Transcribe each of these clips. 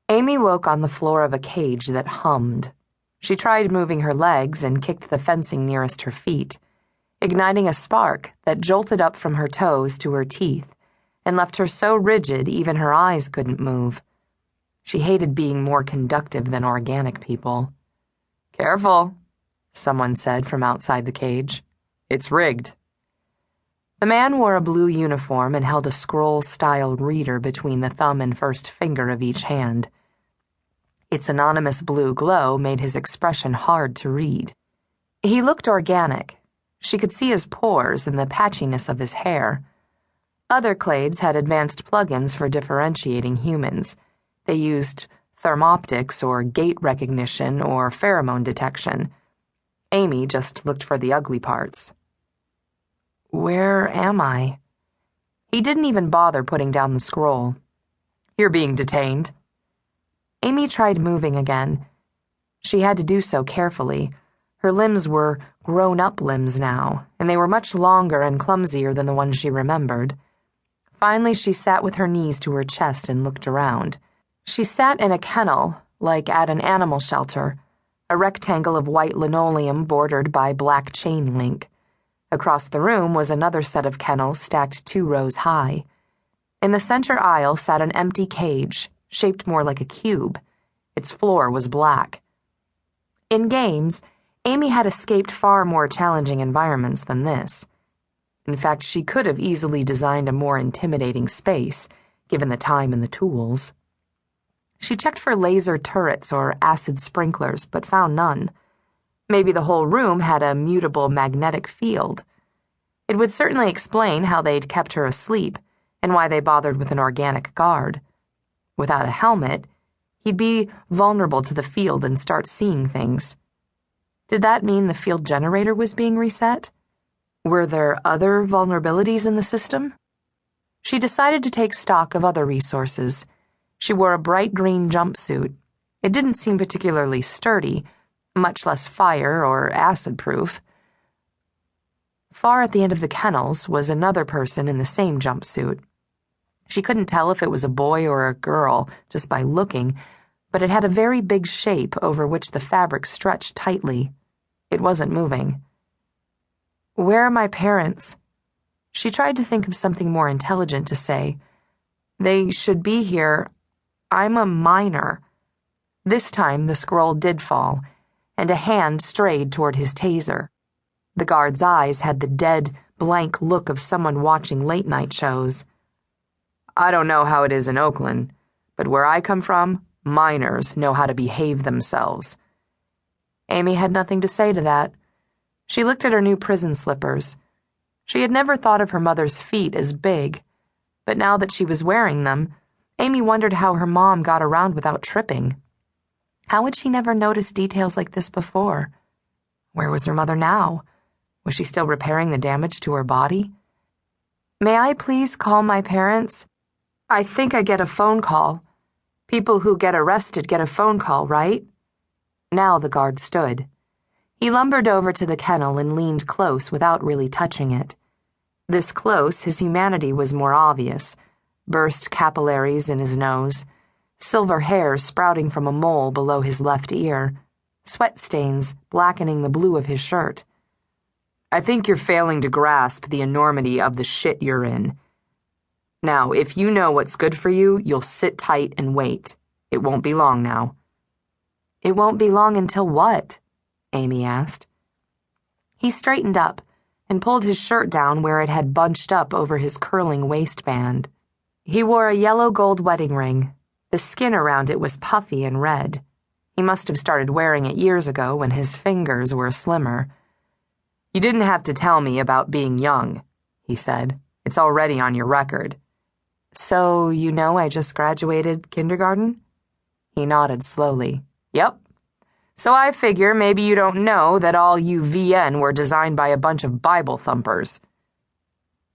Amy woke on the floor of a cage that hummed. She tried moving her legs and kicked the fencing nearest her feet, igniting a spark that jolted up from her toes to her teeth and left her so rigid even her eyes couldn't move. She hated being more conductive than organic people. "Careful," someone said from outside the cage. "It's rigged." The man wore a blue uniform and held a scroll-style reader between the thumb and first finger of each hand. Its anonymous blue glow made his expression hard to read. He looked organic. She could see his pores and the patchiness of his hair. Other clades had advanced plugins for differentiating humans. They used thermoptics or gait recognition or pheromone detection. Amy just looked for the ugly parts. "Where am I?" He didn't even bother putting down the scroll. "You're being detained." Amy tried moving again. She had to do so carefully. Her limbs were grown-up limbs now, and they were much longer and clumsier than the ones she remembered. Finally, she sat with her knees to her chest and looked around. She sat in a kennel, like at an animal shelter, a rectangle of white linoleum bordered by black chain link. Across the room was another set of kennels stacked 2 rows high. In the center aisle sat an empty cage, shaped more like a cube. Its floor was black. In games, Amy had escaped far more challenging environments than this. In fact, she could have easily designed a more intimidating space, given the time and the tools. She checked for laser turrets or acid sprinklers, but found none. Maybe the whole room had a mutable magnetic field. It would certainly explain how they'd kept her asleep and why they bothered with an organic guard. Without a helmet, he'd be vulnerable to the field and start seeing things. Did that mean the field generator was being reset? Were there other vulnerabilities in the system? She decided to take stock of other resources. She wore a bright green jumpsuit. It didn't seem particularly sturdy, much less fire or acid-proof. Far at the end of the kennels was another person in the same jumpsuit. She couldn't tell if it was a boy or a girl just by looking, but it had a very big shape over which the fabric stretched tightly. It wasn't moving. "Where are my parents?" She tried to think of something more intelligent to say. "They should be here. I'm a minor." This time the scroll did fall, and a hand strayed toward his taser. The guard's eyes had the dead, blank look of someone watching late-night shows. "I don't know how it is in Oakland, but where I come from, minors know how to behave themselves." Amy had nothing to say to that. She looked at her new prison slippers. She had never thought of her mother's feet as big, but now that she was wearing them, Amy wondered how her mom got around without tripping. How had she never noticed details like this before? Where was her mother now? Was she still repairing the damage to her body? "May I please call my parents? I think I get a phone call. People who get arrested get a phone call, right?" Now the guard stood. He lumbered over to the kennel and leaned close without really touching it. This close, his humanity was more obvious. Burst capillaries in his nose, silver hair sprouting from a mole below his left ear, sweat stains blackening the blue of his shirt. "I think you're failing to grasp the enormity of the shit you're in. Now, if you know what's good for you, you'll sit tight and wait. It won't be long now." "It won't be long until what?" Amy asked. He straightened up and pulled his shirt down where it had bunched up over his curling waistband. He wore a yellow-gold wedding ring. The skin around it was puffy and red. He must have started wearing it years ago when his fingers were slimmer. "You didn't have to tell me about being young," he said. "It's already on your record." "So you know I just graduated kindergarten?" He nodded slowly. "Yep. So I figure maybe you don't know that all you VN were designed by a bunch of Bible thumpers."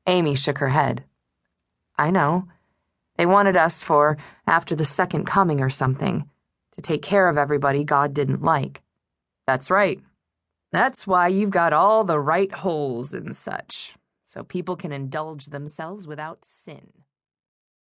Amy shook her head. "I know. They wanted us for after the second coming or something, to take care of everybody God didn't like." "That's right. That's why you've got all the right holes and such, so people can indulge themselves without sin."